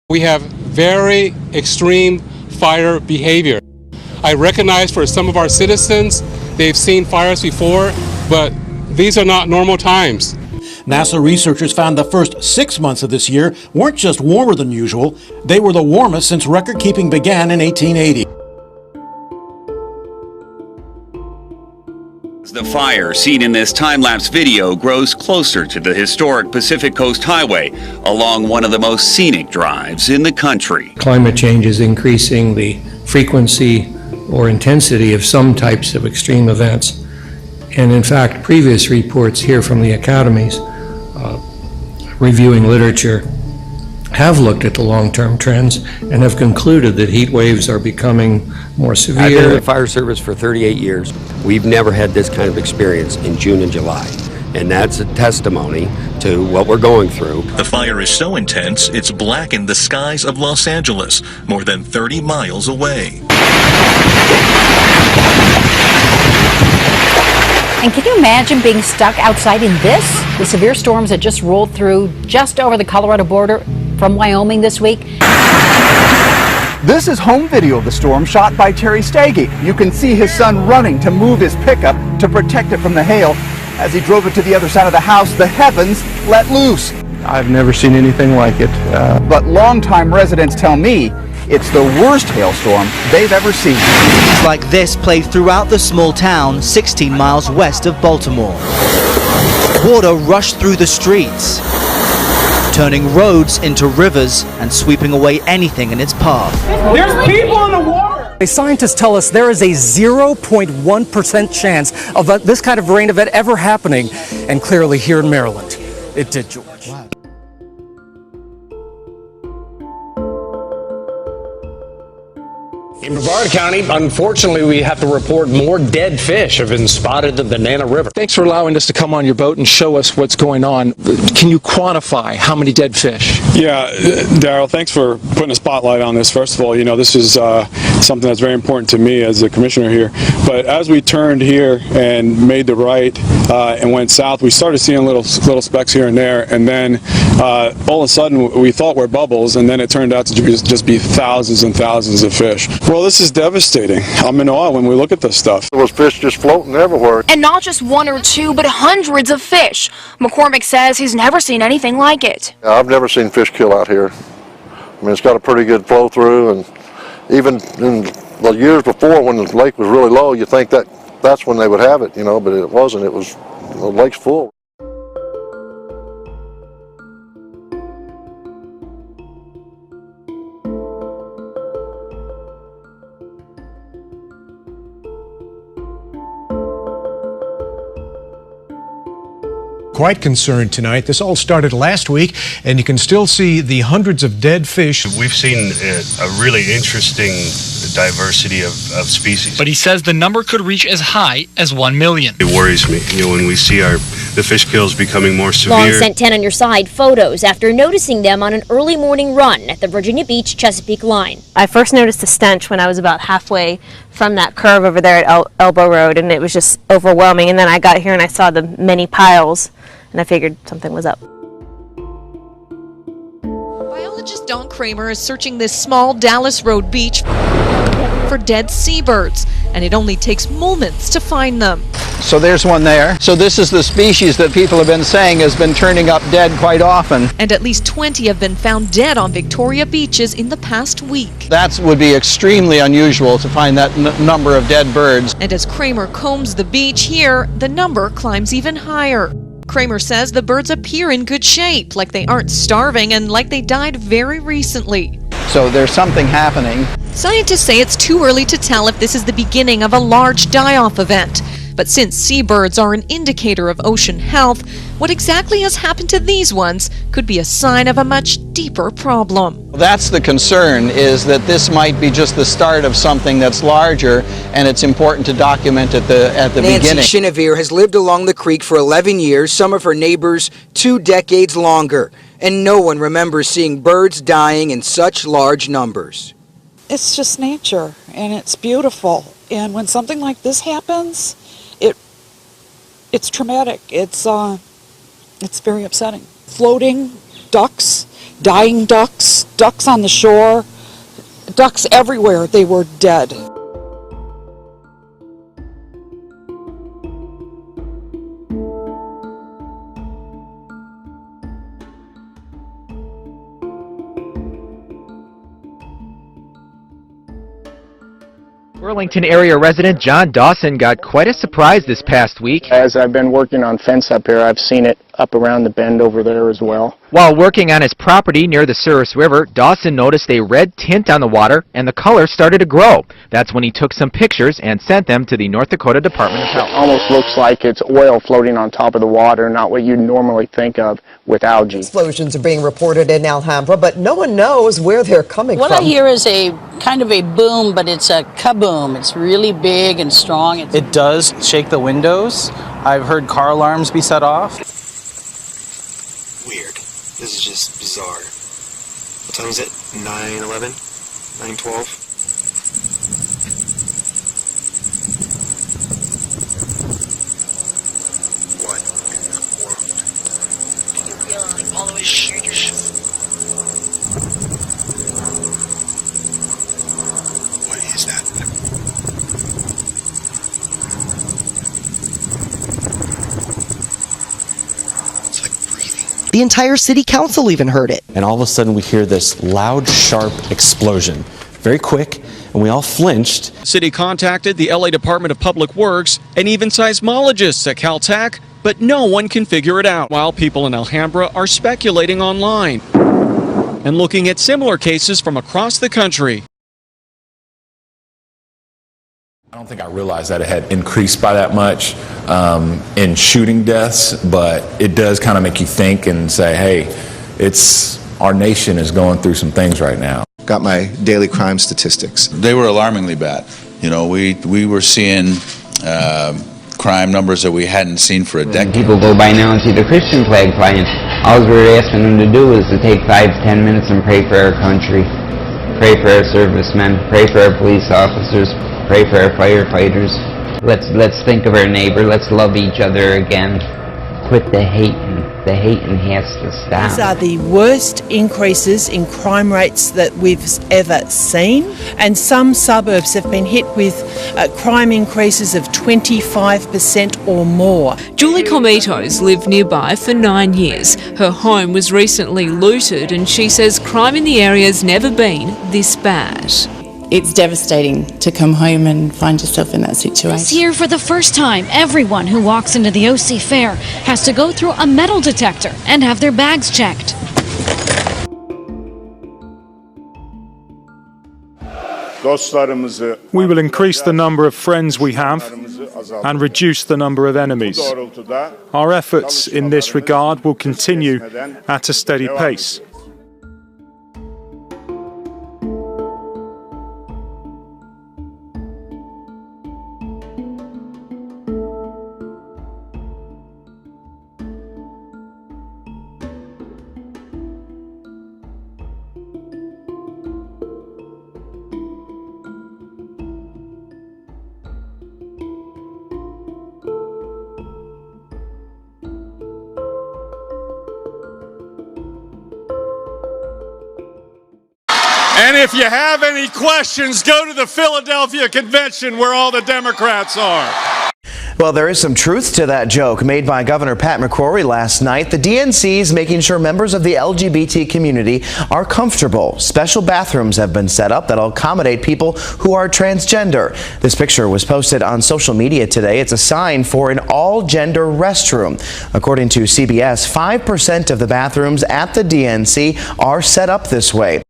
We have very extreme fire behavior. I recognize for some of our citizens, they've seen fires before, but these are not normal times. NASA researchers found the first 6 months of this year weren't just warmer than usual, they were the warmest since record-keeping began in 1880. The fire seen in this time-lapse video grows closer to the historic Pacific Coast Highway along one of the most scenic drives in the country. Climate change is increasing the frequency or intensity of some types of extreme events. And in fact, previous reports here from the academies reviewing literature have looked at the long-term trends and have concluded that heat waves are becoming more severe. I've been in the fire service for 38 years. We've never had this kind of experience in June and July. And that's a testimony to what we're going through. The fire is so intense, it's blackened the skies of Los Angeles, more than 30 miles away. And can you imagine being stuck outside in this? The severe storms that just rolled through just over the Colorado border from Wyoming this week. This is home video of the storm shot by Terry Staggy. You can see his son running to move his pickup to protect it from the hail. As he drove it to the other side of the house, the heavens let loose. I've never seen anything like it. But longtime residents tell me it's the worst hailstorm they've ever seen. Scenes like this played throughout the small town 16 miles west of Baltimore. Water rushed through the streets, turning roads into rivers and sweeping away anything in its path. There's people in the water! Scientists tell us there is a 0.1% chance of this kind of rain event ever happening, and clearly here in Maryland, it did, George. Wow. In Brevard County, unfortunately, we have to report more dead fish have been spotted in the Banana River. Thanks for allowing us to come on your boat and show us what's going on. Can you quantify how many dead fish? Yeah, Daryl, thanks for putting a spotlight on this. First of all, you know, this is something that's very important to me as the commissioner here. But as we turned here and made the right and went south, we started seeing little specks here and there. And then all of a sudden, we thought were bubbles, and then it turned out to just be thousands and thousands of fish. Well, this is devastating. I'm in awe when we look at this stuff. There was fish just floating everywhere. And not just one or two, but hundreds of fish. McCormick says he's never seen anything like it. I've never seen fish kill out here. I mean, it's got a pretty good flow through, and even in the years before when the lake was really low, you think that's when they would have it, you know, but it wasn't. It was, the lake's full. Quite concerned tonight. This all started last week, and you can still see the hundreds of dead fish. We've seen a really interesting diversity of species. But he says the number could reach as high as 1 million. It worries me, you know, when we see the fish kills becoming more severe. Long sent 10 on your side photos after noticing them on an early morning run at the Virginia Beach Chesapeake line. I first noticed the stench when I was about halfway from that curve over there at Elbow Road, and it was just overwhelming. And then I got here and I saw the many piles, and I figured something was up. Biologist Don Kramer is searching this small Dallas Road beach for dead seabirds, and it only takes moments to find them. So there's one there. So this is the species that people have been saying has been turning up dead quite often. And at least 20 have been found dead on Victoria beaches in the past week. That would be extremely unusual to find that number of dead birds. And as Kramer combs the beach here, the number climbs even higher. Kramer says the birds appear in good shape, like they aren't starving and like they died very recently. So there's something happening. Scientists say it's too early to tell if this is the beginning of a large die-off event. But since seabirds are an indicator of ocean health, what exactly has happened to these ones could be a sign of a much deeper problem. That's the concern, is that this might be just the start of something that's larger, and it's important to document at the beginning. Nancy Chenevere has lived along the creek for 11 years, some of her neighbors 2 decades longer, and no one remembers seeing birds dying in such large numbers. It's just nature, and it's beautiful, and when something like this happens, it's traumatic. It's very upsetting. Floating ducks dying ducks, ducks on the shore, ducks everywhere. They were dead. Burlington area resident John Dawson got quite a surprise this past week. As I've been working on fence up here, I've seen it up around the bend over there as well. While working on his property near the Souris River, Dawson noticed a red tint on the water and the color started to grow. That's when he took some pictures and sent them to the North Dakota Department of Health. It almost looks like it's oil floating on top of the water, not what you'd normally think of with algae. Explosions are being reported in Alhambra, but no one knows where they're coming What from. I hear is a kind of a boom, but it's a kaboom. It's really big and strong. It does shake the windows. I've heard car alarms be set off. Weird. This is just bizarre. What time is it? 9:11? 9:12? What in the world? Can you feel it like all the way through your chest? What is that? The entire city council even heard it. And all of a sudden we hear this loud, sharp explosion. Very quick, and we all flinched. City contacted the LA Department of Public Works and even seismologists at Caltech, but no one can figure it out, while people in Alhambra are speculating online and looking at similar cases from across the country. I don't think I realized that it had increased by that much in shooting deaths, but it does kind of make you think and say, hey, our nation is going through some things right now. Got my daily crime statistics. They were alarmingly bad. You know, we were seeing crime numbers that we hadn't seen for a decade. People go by now and see the Christian flag flying. All we're asking them to do is to take 5 to 10 minutes and pray for our country, pray for our servicemen, pray for our police officers, pray for our firefighters. Let's think of our neighbor. Let's love each other again. Quit the hating. The hating has to stop. These are the worst increases in crime rates that we've ever seen, and some suburbs have been hit with crime increases of 25% or more. Julie Comitos lived nearby for 9 years. Her home was recently looted, and she says crime in the area's never been this bad. It's devastating to come home and find yourself in that situation. This year, for the first time, everyone who walks into the OC Fair has to go through a metal detector and have their bags checked. We will increase the number of friends we have and reduce the number of enemies. Our efforts in this regard will continue at a steady pace. And if you have any questions, go to the Philadelphia Convention where all the Democrats are. Well, there is some truth to that joke made by Governor Pat McCrory last night. The DNC is making sure members of the LGBT community are comfortable. Special bathrooms have been set up that'll accommodate people who are transgender. This picture was posted on social media today. It's a sign for an all-gender restroom. According to CBS, 5% of the bathrooms at the DNC are set up this way.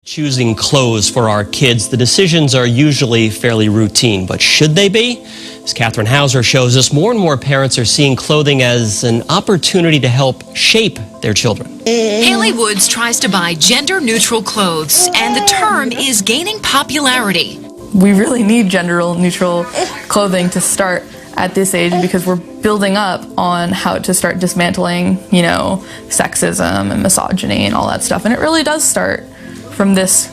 Choosing clothes for our kids, the decisions are usually fairly routine, but should they be? As Catherine Hauser shows us, more and more parents are seeing clothing as an opportunity to help shape their children. Haley Woods tries to buy gender-neutral clothes, and the term is gaining popularity. We really need gender-neutral clothing to start at this age because we're building up on how to start dismantling, sexism and misogyny and all that stuff. And it really does start from this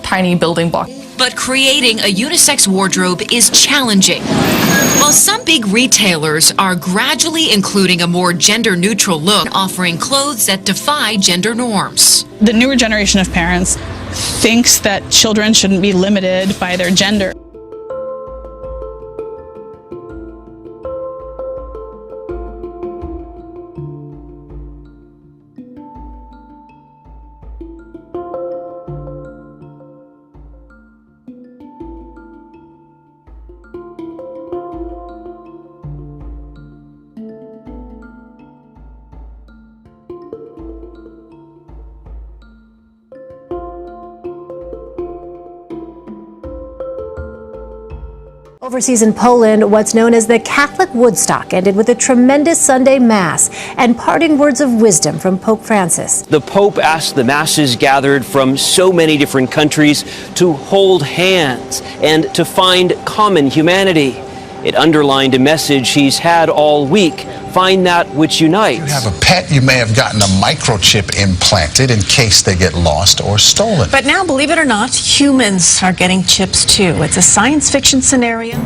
tiny building block. But creating a unisex wardrobe is challenging. While some big retailers are gradually including a more gender-neutral look, offering clothes that defy gender norms. The newer generation of parents thinks that children shouldn't be limited by their gender. Overseas in Poland, what's known as the Catholic Woodstock ended with a tremendous Sunday Mass and parting words of wisdom from Pope Francis. The Pope asked the masses gathered from so many different countries to hold hands and to find common humanity. It underlined a message he's had all week: find that which unites. You have a pet, you may have gotten a microchip implanted in case they get lost or stolen. But now, believe it or not, humans are getting chips too. It's a science fiction scenario.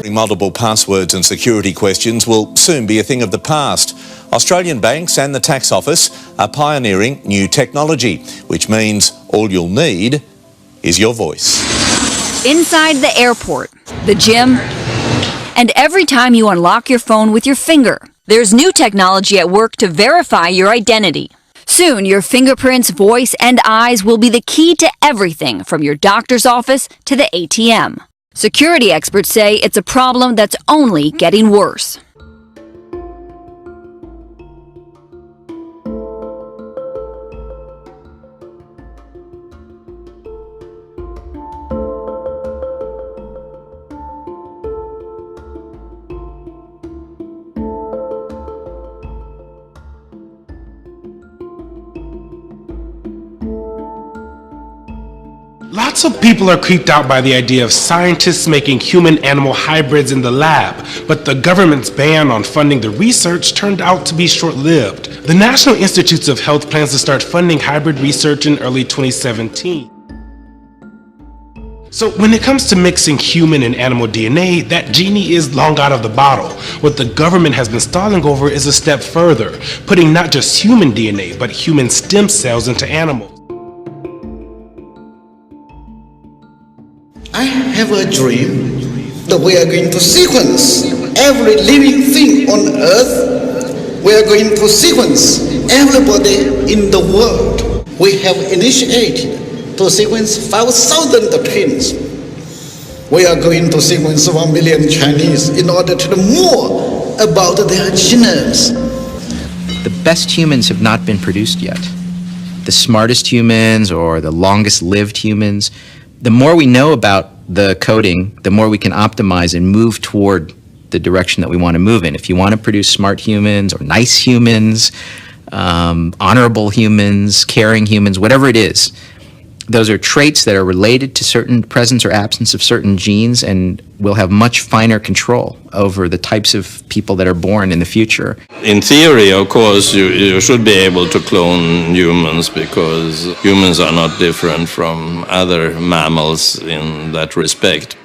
Multiple passwords and security questions will soon be a thing of the past. Australian banks and the tax office are pioneering new technology, which means all you'll need is your voice. Inside the airport, the gym, and every time you unlock your phone with your finger, there's new technology at work to verify your identity. Soon, your fingerprints, voice, and eyes will be the key to everything from your doctor's office to the ATM. Security experts say it's a problem that's only getting worse. Lots of people are creeped out by the idea of scientists making human-animal hybrids in the lab, but the government's ban on funding the research turned out to be short-lived. The National Institutes of Health plans to start funding hybrid research in early 2017. So when it comes to mixing human and animal DNA, that genie is long out of the bottle. What the government has been stalling over is a step further, putting not just human DNA, but human stem cells into animals. I have a dream that we are going to sequence every living thing on earth. We are going to sequence everybody in the world. We have initiated to sequence 5,000 twins. We are going to sequence 1 million Chinese in order to know more about their genomes. The best humans have not been produced yet. The smartest humans or the longest lived humans. The more we know about the coding, the more we can optimize and move toward the direction that we want to move in. If you want to produce smart humans or nice humans, honorable humans, caring humans, whatever it is, those are traits that are related to certain presence or absence of certain genes, and we'll have much finer control over the types of people that are born in the future. In theory, of course, you should be able to clone humans because humans are not different from other mammals in that respect.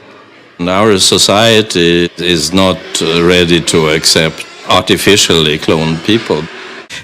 And our society is not ready to accept artificially cloned people.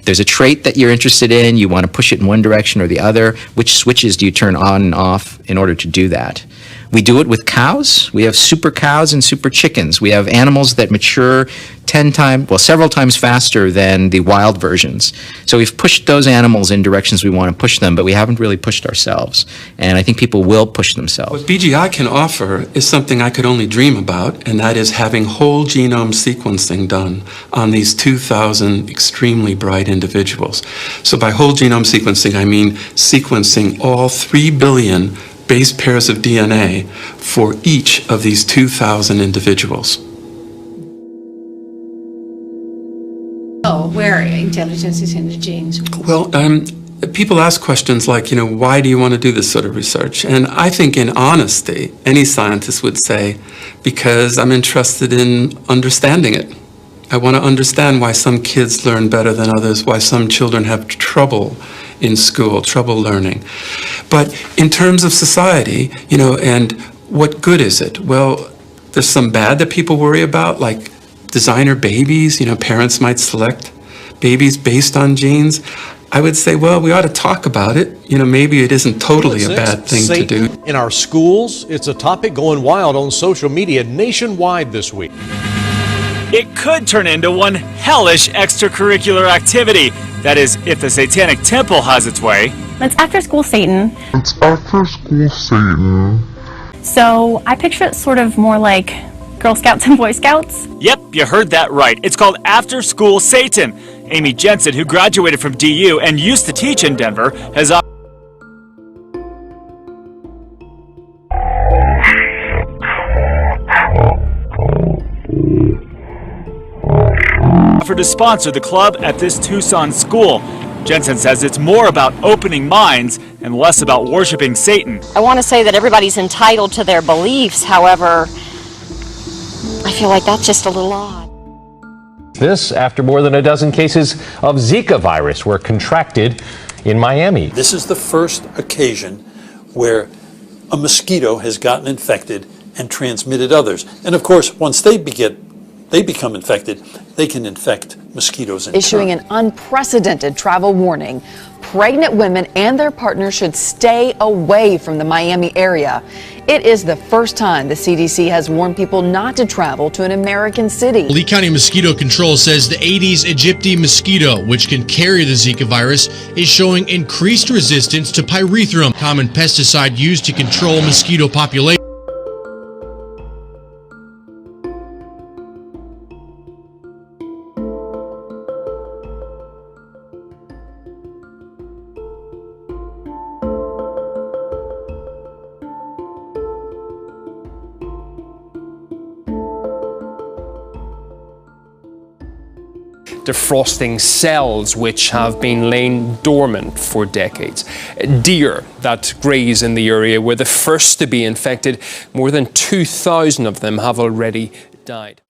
There's a trait that you're interested in, you want to push it in one direction or the other. Which switches do you turn on and off in order to do that? We do it with cows. We have super cows and super chickens. We have animals that mature several times faster than the wild versions. So we've pushed those animals in directions we want to push them, but we haven't really pushed ourselves. And I think people will push themselves. What BGI can offer is something I could only dream about, and that is having whole genome sequencing done on these 2,000 extremely bright individuals. So by whole genome sequencing, I mean sequencing all 3 billion base pairs of DNA for each of these 2,000 individuals. Oh, where intelligence is in the genes. Well, people ask questions like, why do you want to do this sort of research? And I think in honesty, any scientist would say, because I'm interested in understanding it. I want to understand why some kids learn better than others, why some children have trouble in school, trouble learning. But in terms of society, you know, and what good is it? Well, there's some bad that people worry about, like designer babies. You know, parents might select babies based on genes. I would say, well, we ought to talk about it. You know, maybe it isn't totally a bad thing to do. In our schools, it's a topic going wild on social media nationwide this week. It could turn into one hellish extracurricular activity. That is, if the Satanic Temple has its way. It's After School Satan. It's After School Satan. So I picture it sort of more like Girl Scouts and Boy Scouts. Yep, you heard that right. It's called After School Satan. Amy Jensen, who graduated from DU and used to teach in Denver, has offered to sponsor the club at this Tucson school. Jensen says it's more about opening minds and less about worshiping Satan. I want to say that everybody's entitled to their beliefs, however, I feel like that's just a little odd. This after more than a dozen cases of Zika virus were contracted in Miami. This is the first occasion where a mosquito has gotten infected and transmitted others. And of course, once they become infected, they can infect mosquitoes in Issuing turn. an unprecedented travel warning. Pregnant women and their partners should stay away from the Miami area. It is the first time the CDC has warned people not to travel to an American city. Lee County Mosquito Control says the Aedes aegypti mosquito, which can carry the Zika virus, is showing increased resistance to pyrethrum, common pesticide used to control mosquito population. Defrosting cells which have been laying dormant for decades. Deer that graze in the area were the first to be infected. More than 2,000 of them have already died.